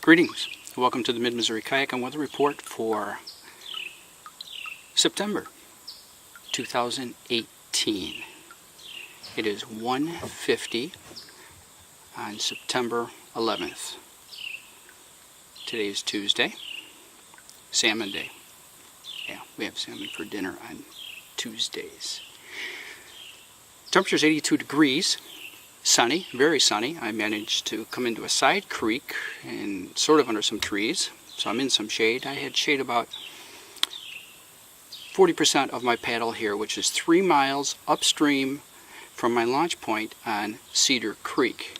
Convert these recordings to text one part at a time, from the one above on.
Greetings. Welcome to the Mid-Missouri Kayak and Weather Report for September 2018. It is 1:50 on September 11th. Today is Tuesday, Salmon Day. Yeah, we have salmon for dinner on Tuesdays. Temperature is 82 degrees. Sunny, very sunny. I managed to come into a side creek and sort of under some trees, so I'm in some shade. I had shade about 40% of my paddle here, which is 3 miles upstream from my launch point on Cedar Creek.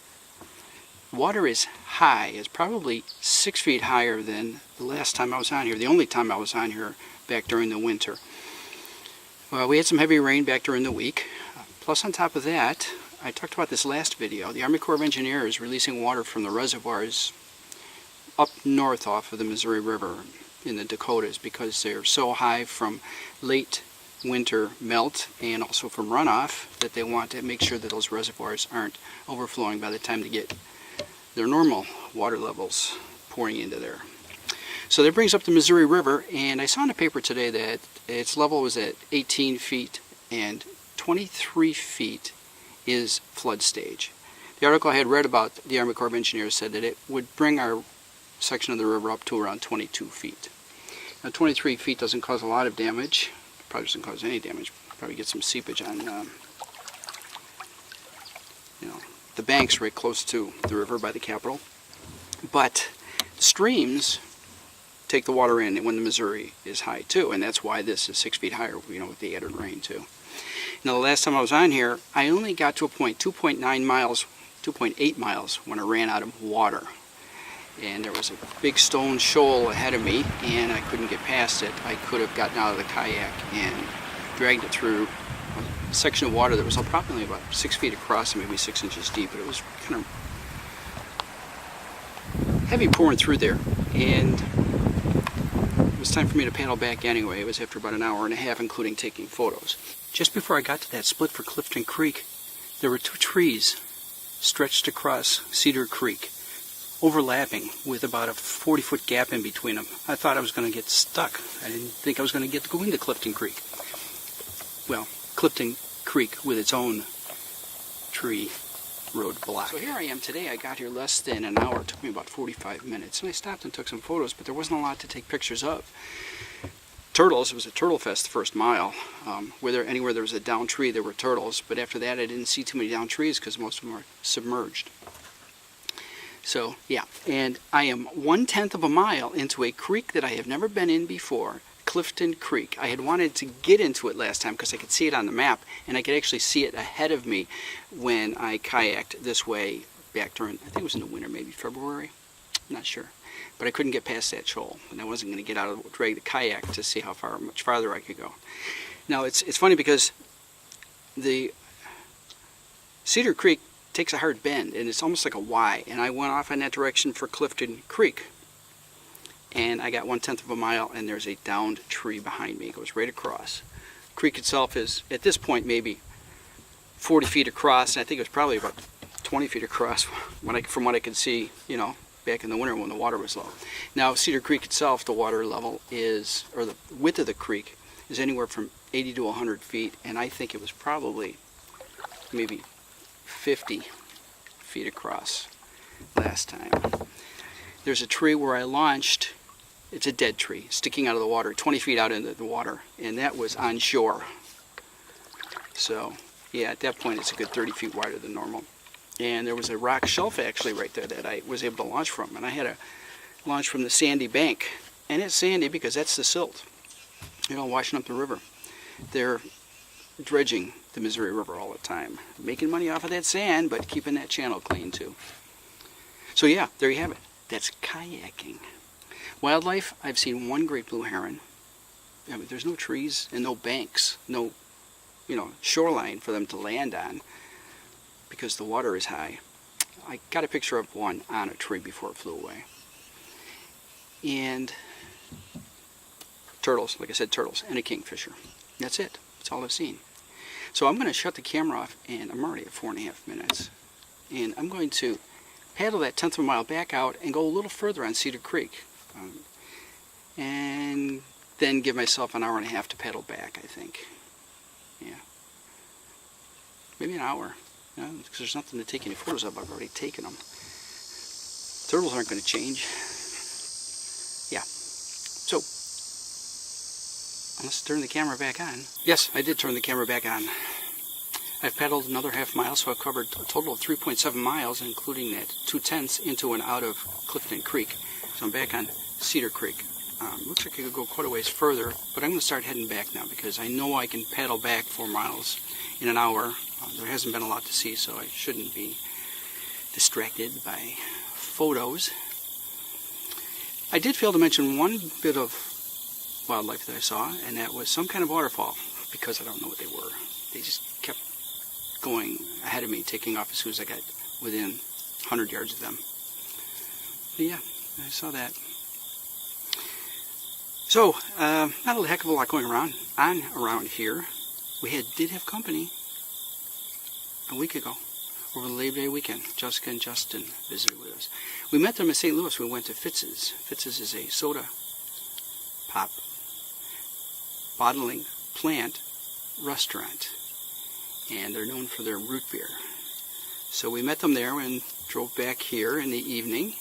Water is high. It's probably 6 feet higher than the last time I was on here, the only time I was on here back during the winter. We had some heavy rain back during the week. Plus, on top of that, I talked about this last video. The Army Corps of Engineers releasing water from the reservoirs up north off of the Missouri River in the Dakotas because they're so high from late winter melt and also from runoff that they want to make sure that those reservoirs aren't overflowing by the time they get their normal water levels pouring into there. So that brings up the Missouri River, and I saw in the paper today that its level was at 18 feet and 23 feet is flood stage. The article I had read about the Army Corps of Engineers said that it would bring our section of the river up to around 22 feet. Now 23 feet doesn't cause a lot of damage, probably doesn't cause any damage, probably get some seepage on the banks right close to the river by the Capitol. But streams take the water in when the Missouri is high too, and that's why this is 6 feet higher, with the added rain too. Now, the last time I was on here, I only got to a point 2.9 miles, 2.8 miles when I ran out of water. And there was a big stone shoal ahead of me, and I couldn't get past it. I could have gotten out of the kayak and dragged it through a section of water that was probably about 6 feet across and maybe 6 inches deep, but it was kind of heavy pouring through there. And it was time for me to paddle back anyway. It was after about an hour and a half, including taking photos. Just before I got to that split for Clifton Creek, there were 2 trees stretched across Cedar Creek, overlapping with about a 40-foot gap in between them. I thought I was going to get stuck. I didn't think I was going to get to go into Clifton Creek. Well, Clifton Creek with its own tree roadblock. So here I am today. I got here less than an hour. It took me about 45 minutes. And I stopped and took some photos, but there wasn't a lot to take pictures of. Turtles, it was a turtle fest the first mile. Anywhere there was a down tree, there were turtles. But after that, I didn't see too many down trees because most of them are submerged. So, yeah. And I am 1/10 of a mile into a creek that I have never been in before, Clifton Creek. I had wanted to get into it last time because I could see it on the map, and I could actually see it ahead of me when I kayaked this way back during, I think it was in the winter, maybe February. I'm not sure. But I couldn't get past that shoal, and I wasn't going to get out of drag the kayak to see much farther I could go. Now it's funny because the Cedar Creek takes a hard bend, and it's almost like a Y, and I went off in that direction for Clifton Creek, and I got 1/10 of a mile, and there's a downed tree behind me. It goes right across. The creek itself is at this point maybe 40 feet across, and I think it was probably about 20 feet across from what I could see, back in the winter when the water was low. Now, Cedar Creek itself, the water level is, or the width of the creek is anywhere from 80 to 100 feet, and I think it was probably maybe 50 feet across last time. There's a tree where I launched. It's a dead tree sticking out of the water, 20 feet out into the water, and that was on shore. So, yeah, at that point it's a good 30 feet wider than normal. And there was a rock shelf actually right there that I was able to launch from. And I had to launch from the sandy bank. And it's sandy because that's the silt, washing up the river. They're dredging the Missouri River all the time, making money off of that sand, but keeping that channel clean too. So yeah, there you have it. That's kayaking. Wildlife, I've seen 1 great blue heron. There's no trees and no banks, no shoreline for them to land on, because the water is high. I got a picture of one on a tree before it flew away. And turtles, like I said, turtles, and a kingfisher. That's it. That's all I've seen. So I'm going to shut the camera off, and I'm already at 4.5 minutes. And I'm going to paddle that 1/10 of a mile back out and go a little further on Cedar Creek. And then give myself an hour and a half to paddle back, I think. Yeah. Maybe an hour. Because there's nothing to take any photos of. I've already taken them. Turtles aren't going to change. Yeah. So, let's turn the camera back on. Yes, I did turn the camera back on. I've paddled another half mile, so I've covered a total of 3.7 miles, including that 2/10 into and out of Clifton Creek. So I'm back on Cedar Creek. Looks like I could go quite a ways further, but I'm going to start heading back now because I know I can paddle back 4 miles in an hour. There hasn't been a lot to see, so I shouldn't be distracted by photos. I did fail to mention one bit of wildlife that I saw, and that was some kind of waterfall, because I don't know what they were. They just kept going ahead of me, taking off as soon as I got within 100 yards of them. But yeah, I saw that. So, not a heck of a lot going around here. We did have company a week ago, over the Labor Day weekend. Jessica and Justin visited with us. We met them in St. Louis. We went to Fitz's. Fitz's is a soda pop bottling plant restaurant, and they're known for their root beer. So we met them there and drove back here in the evening,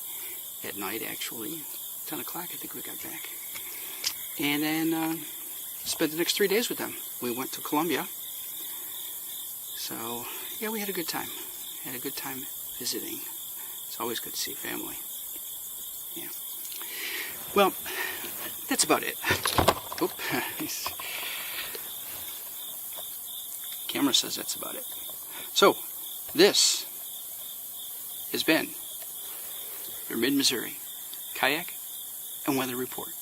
at night actually, 10 o'clock I think we got back, and then spent the next 3 days with them. We went to Columbia, so yeah, we had a good time. Had a good time visiting. It's always good to see family. Yeah. Well, that's about it. Oop. Camera says that's about it. So, this has been your Mid-Missouri Kayak and Weather Report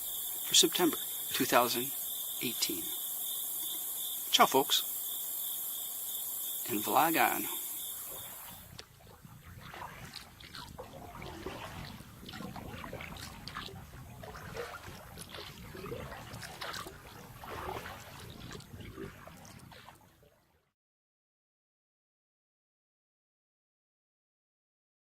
for September 2018. Ciao, folks. And vlog on.